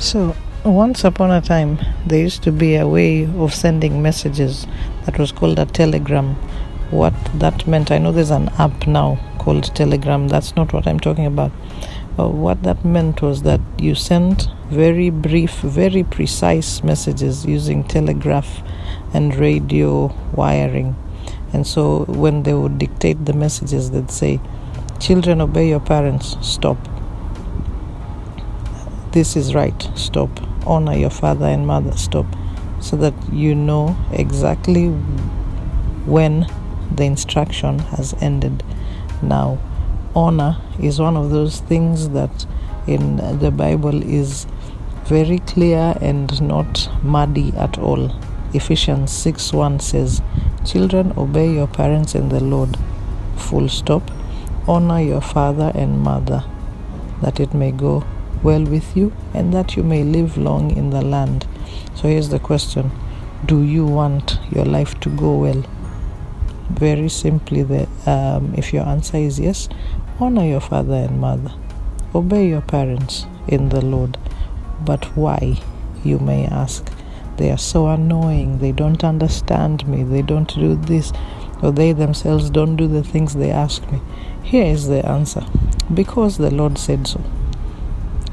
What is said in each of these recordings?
So, once upon a time, there used to be a way of sending messages that was called a telegram. What that meant, I know there's an app now called Telegram. That's not what I'm talking about. What that meant was that you sent very brief, very precise messages using telegraph and radio wiring. And so when they would dictate the messages, they'd say, "Children, obey your parents, stop. This is right, stop. Honor your father and mother, stop." So that you know exactly when the instruction has ended. Now, honor is one of those things that in the Bible is very clear and not muddy at all. Ephesians 6:1 says, "Children, obey your parents in the Lord, full stop. Honor your father and mother, that it may go well with you and that you may live long in the land." So here's the question: do you want your life to go well? Very simply, if your answer is yes, honor your father and mother, obey your parents in the Lord. But why, you may ask? They are so annoying, they don't understand me, they don't do this, or they themselves don't do the things they ask me. Here is the answer: because the Lord said so.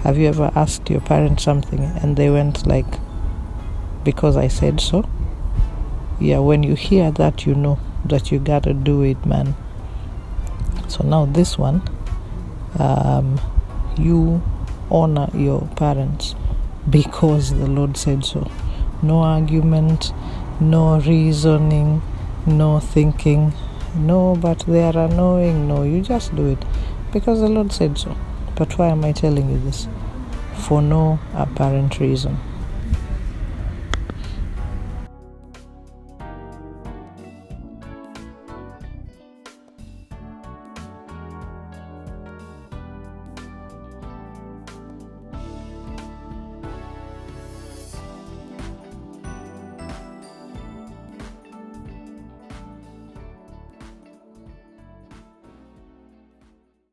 Have you ever asked your parents something and they went like, "Because I said so"? Yeah, when you hear that, you know that you gotta do it, man. So now this one, you honor your parents because the Lord said so. No argument, no reasoning, no thinking, no, but they are annoying. No, you just do it because the Lord said so. But why am I telling you this? For no apparent reason.